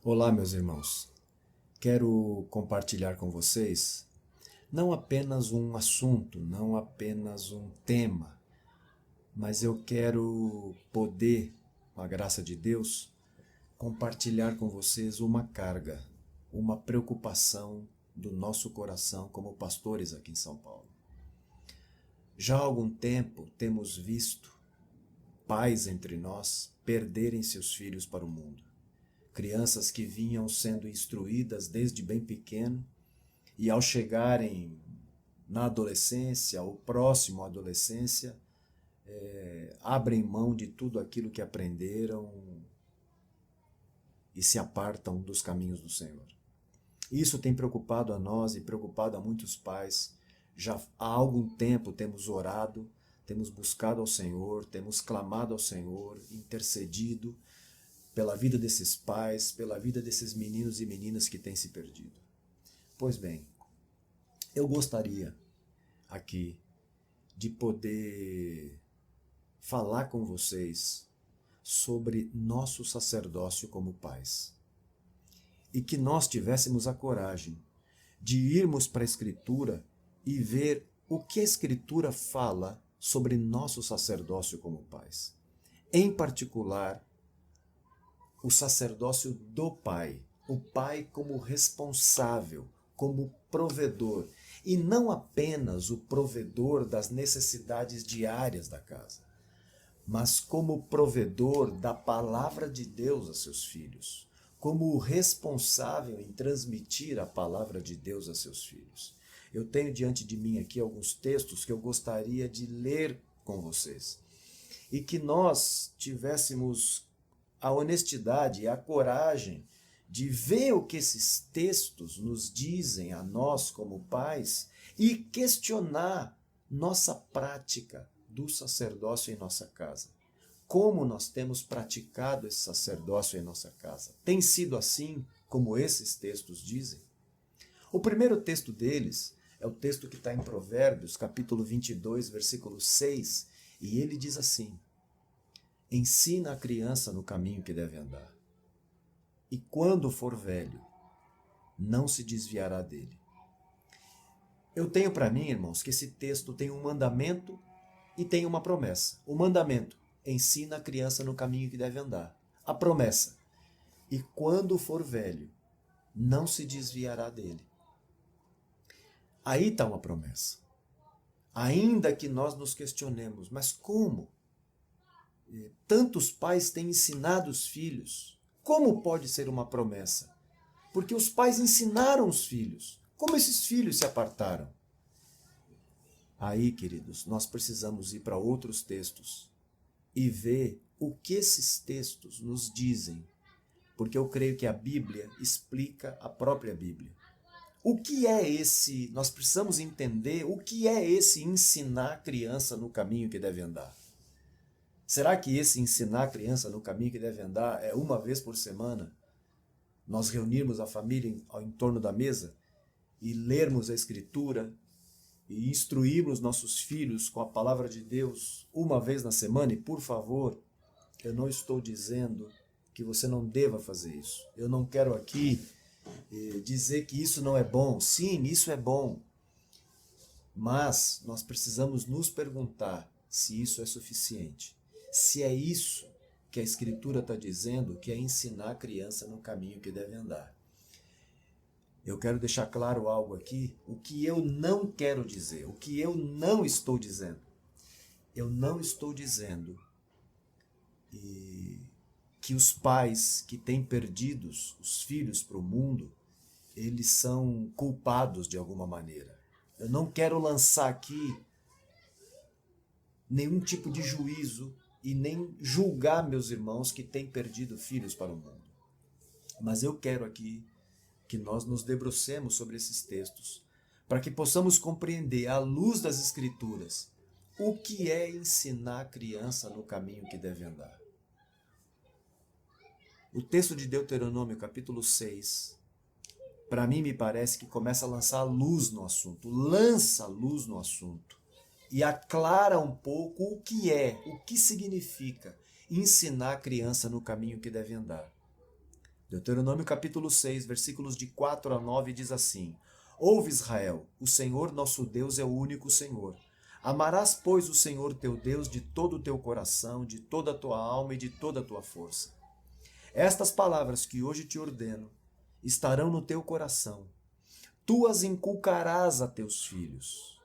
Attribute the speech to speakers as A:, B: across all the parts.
A: Olá, meus irmãos. Quero compartilhar com vocês não apenas um assunto, não apenas um tema, mas eu quero poder, com a graça de Deus, compartilhar com vocês uma carga, uma preocupação do nosso coração como pastores aqui em São Paulo. Já há algum tempo temos visto pais entre nós perderem seus filhos para o mundo. Crianças que vinham sendo instruídas desde bem pequeno e ao chegarem na adolescência ou próximo à adolescência, abrem mão de tudo aquilo que aprenderam e se apartam dos caminhos do Senhor. Isso tem preocupado a nós e preocupado a muitos pais. Já há algum tempo temos orado, temos buscado ao Senhor, temos clamado ao Senhor, intercedido pela vida desses pais, pela vida desses meninos e meninas que têm se perdido. Pois bem, eu gostaria aqui de poder falar com vocês sobre nosso sacerdócio como pais. E que nós tivéssemos a coragem de irmos para a Escritura e ver o que a Escritura fala sobre nosso sacerdócio como pais. Em particular, o sacerdócio do pai, o pai como responsável, como provedor, e não apenas o provedor das necessidades diárias da casa, mas como provedor da palavra de Deus a seus filhos, como o responsável em transmitir a palavra de Deus a seus filhos. Eu tenho diante de mim aqui alguns textos que eu gostaria de ler com vocês, e que nós tivéssemos a honestidade e a coragem de ver o que esses textos nos dizem a nós como pais e questionar nossa prática do sacerdócio em nossa casa. Como nós temos praticado esse sacerdócio em nossa casa? Tem sido assim como esses textos dizem? O primeiro texto deles é o texto que está em Provérbios, capítulo 22, versículo 6, e ele diz assim: ensina a criança no caminho que deve andar, e quando for velho, não se desviará dele. Eu tenho para mim, irmãos, que esse texto tem um mandamento e tem uma promessa. O mandamento: ensina a criança no caminho que deve andar. A promessa: e quando for velho, não se desviará dele. Aí está uma promessa. Ainda que nós nos questionemos, mas como? Tantos pais têm ensinado os filhos. Como pode ser uma promessa? Porque os pais ensinaram os filhos. Como esses filhos se apartaram? Aí, queridos, nós precisamos ir para outros textos e ver o que esses textos nos dizem, porque eu creio que a Bíblia explica a própria Bíblia. O que é esse? Nós precisamos entender o que é esse ensinar a criança no caminho que deve andar. Será que esse ensinar a criança no caminho que deve andar é uma vez por semana? Nós reunirmos a família em torno da mesa e lermos a Escritura e instruirmos nossos filhos com a palavra de Deus uma vez na semana? E por favor, eu não estou dizendo que você não deva fazer isso. Eu não quero aqui dizer que isso não é bom. Sim, isso é bom. Mas nós precisamos nos perguntar se isso é suficiente. Se é isso que a Escritura está dizendo, que é ensinar a criança no caminho que deve andar. Eu quero deixar claro algo aqui, o que eu não quero dizer, o que eu não estou dizendo. Eu não estou dizendo que os pais que têm perdido os filhos para o mundo, eles são culpados de alguma maneira. Eu não quero lançar aqui nenhum tipo de juízo e nem julgar meus irmãos que têm perdido filhos para o mundo. Mas eu quero aqui que nós nos debrucemos sobre esses textos, para que possamos compreender, à luz das Escrituras, o que é ensinar a criança no caminho que deve andar. O texto de Deuteronômio, capítulo 6, para mim me parece que começa a lançar luz no assunto, lança luz no assunto e aclara um pouco o que significa ensinar a criança no caminho que deve andar. Deuteronômio capítulo 6, versículos de 4 a 9 diz assim: Ouve, Israel, o Senhor nosso Deus é o único Senhor. Amarás, pois, o Senhor teu Deus de todo o teu coração, de toda a tua alma e de toda a tua força. Estas palavras que hoje te ordeno estarão no teu coração. Tu as inculcarás a teus filhos,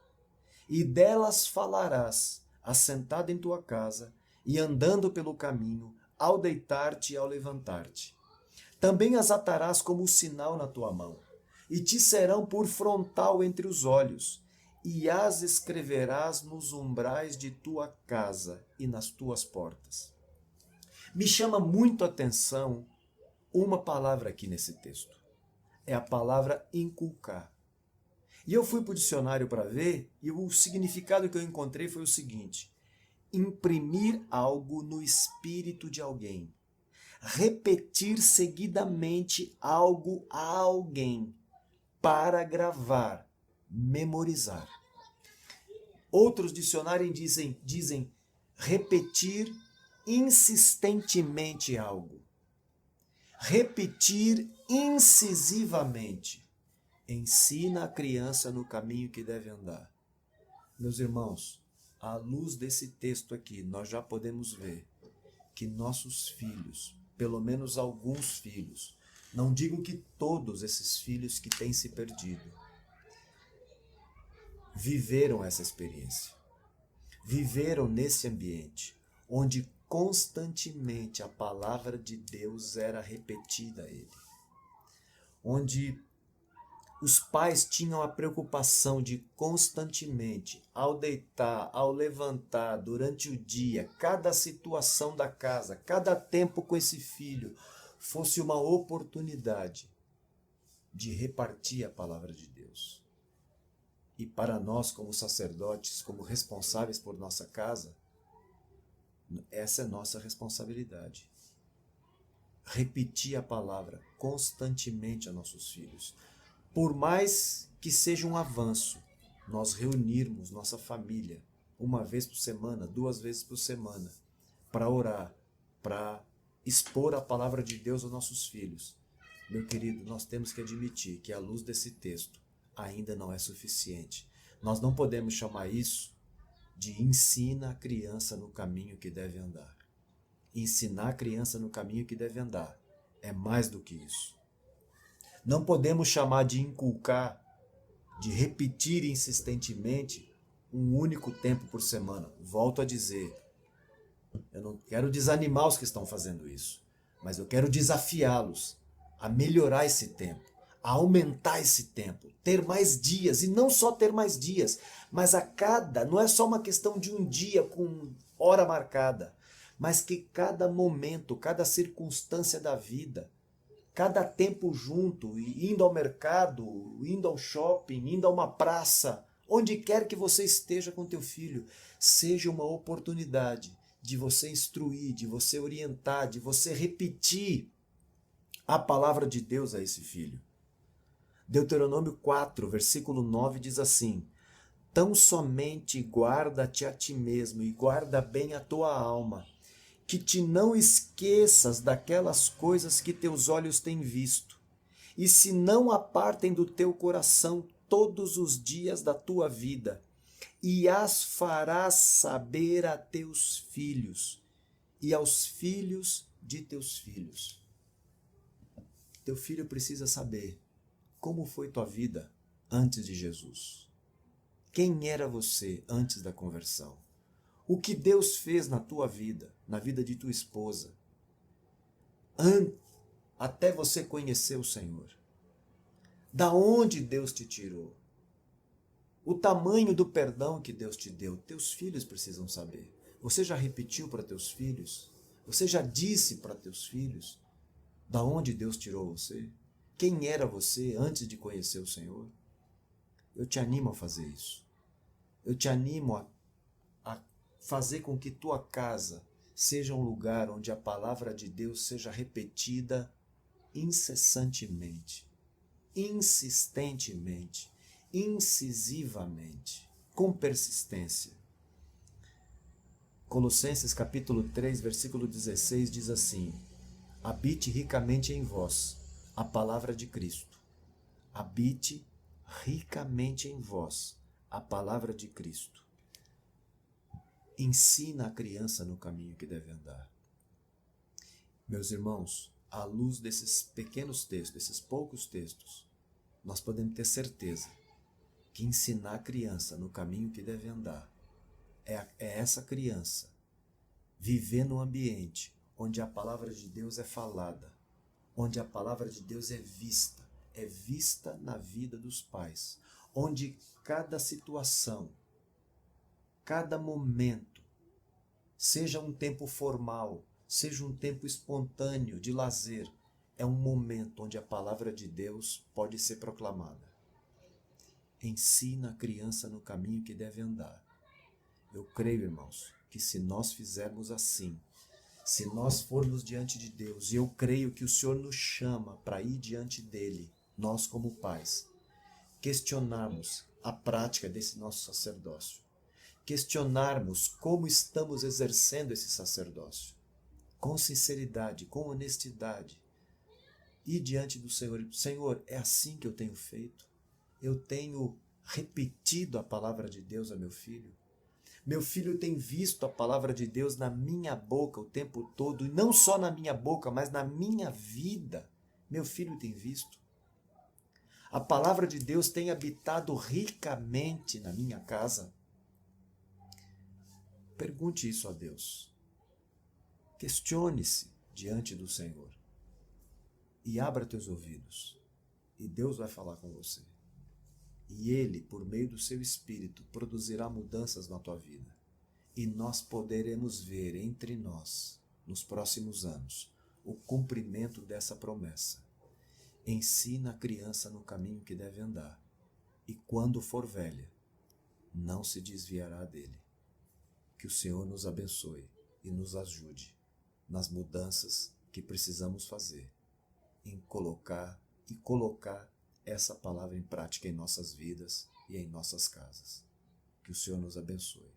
A: e delas falarás, assentado em tua casa e andando pelo caminho, ao deitar-te e ao levantar-te. Também as atarás como sinal na tua mão, e te serão por frontal entre os olhos, e as escreverás nos umbrais de tua casa e nas tuas portas. Me chama muito a atenção uma palavra aqui nesse texto. É a palavra inculcar. E eu fui para o dicionário para ver, e o significado que eu encontrei foi o seguinte: imprimir algo no espírito de alguém. Repetir seguidamente algo a alguém para gravar, memorizar. Outros dicionários dizem repetir insistentemente algo. Repetir incisivamente. Ensina a criança no caminho que deve andar. Meus irmãos, à luz desse texto aqui, nós já podemos ver que nossos filhos, pelo menos alguns filhos, não digo que todos esses filhos que têm se perdido, viveram essa experiência. Viveram nesse ambiente onde constantemente a palavra de Deus era repetida a ele. Onde os pais tinham a preocupação de constantemente, ao deitar, ao levantar, durante o dia, cada situação da casa, cada tempo com esse filho, fosse uma oportunidade de repartir a palavra de Deus. E para nós, como sacerdotes, como responsáveis por nossa casa, essa é nossa responsabilidade. Repetir a palavra constantemente a nossos filhos. Por mais que seja um avanço, nós reunirmos nossa família uma vez por semana, 2 vezes por semana, para orar, para expor a palavra de Deus aos nossos filhos. Meu querido, nós temos que admitir que à luz desse texto ainda não é suficiente. Nós não podemos chamar isso de ensina a criança no caminho que deve andar. Ensinar a criança no caminho que deve andar é mais do que isso. Não podemos chamar de inculcar, de repetir insistentemente um único tempo por semana. Volto a dizer, eu não quero desanimar os que estão fazendo isso, mas eu quero desafiá-los a melhorar esse tempo, a aumentar esse tempo, ter mais dias, e não só ter mais dias, mas não é só uma questão de um dia com hora marcada, mas que cada momento, cada circunstância da vida, cada tempo junto, indo ao mercado, indo ao shopping, indo a uma praça, onde quer que você esteja com teu filho, seja uma oportunidade de você instruir, de você orientar, de você repetir a palavra de Deus a esse filho. Deuteronômio 4, versículo 9 diz assim: Tão somente guarda-te a ti mesmo e guarda bem a tua alma, que te não esqueças daquelas coisas que teus olhos têm visto, e se não apartem do teu coração todos os dias da tua vida, e as farás saber a teus filhos e aos filhos de teus filhos. Teu filho precisa saber como foi tua vida antes de Jesus. Quem era você antes da conversão? O que Deus fez na tua vida, na vida de tua esposa, até você conhecer o Senhor. Da onde Deus te tirou? O tamanho do perdão que Deus te deu, teus filhos precisam saber. Você já repetiu para teus filhos? Você já disse para teus filhos da onde Deus tirou você? Quem era você antes de conhecer o Senhor? Eu te animo a fazer isso. Eu te animo a fazer com que tua casa seja um lugar onde a palavra de Deus seja repetida incessantemente, insistentemente, incisivamente, com persistência. Colossenses capítulo 3, versículo 16 diz assim: habite ricamente em vós a palavra de Cristo. Habite ricamente em vós a palavra de Cristo. Ensina a criança no caminho que deve andar. Meus irmãos, à luz desses pequenos textos, desses poucos textos, nós podemos ter certeza que ensinar a criança no caminho que deve andar é essa criança viver num ambiente onde a palavra de Deus é falada, onde a palavra de Deus é vista na vida dos pais, onde cada situação, cada momento, seja um tempo formal, seja um tempo espontâneo de lazer, é um momento onde a palavra de Deus pode ser proclamada. Ensina a criança no caminho que deve andar. Eu creio, irmãos, que se nós fizermos assim, se nós formos diante de Deus, e eu creio que o Senhor nos chama para ir diante dele, nós como pais, questionarmos a prática desse nosso sacerdócio, questionarmos como estamos exercendo esse sacerdócio, com sinceridade, com honestidade, ir diante do Senhor. Senhor, é assim que eu tenho feito? Eu tenho repetido a palavra de Deus a meu filho? Meu filho tem visto a palavra de Deus na minha boca o tempo todo, e não só na minha boca, mas na minha vida. Meu filho tem visto. A palavra de Deus tem habitado ricamente na minha casa. Pergunte isso a Deus. Questione-se diante do Senhor. E abra teus ouvidos. E Deus vai falar com você. E Ele, por meio do seu Espírito, produzirá mudanças na tua vida. E nós poderemos ver entre nós, nos próximos anos, o cumprimento dessa promessa. Ensina a criança no caminho que deve andar. E quando for velha, não se desviará dele. Que o Senhor nos abençoe e nos ajude nas mudanças que precisamos fazer, em colocar essa palavra em prática em nossas vidas e em nossas casas. Que o Senhor nos abençoe.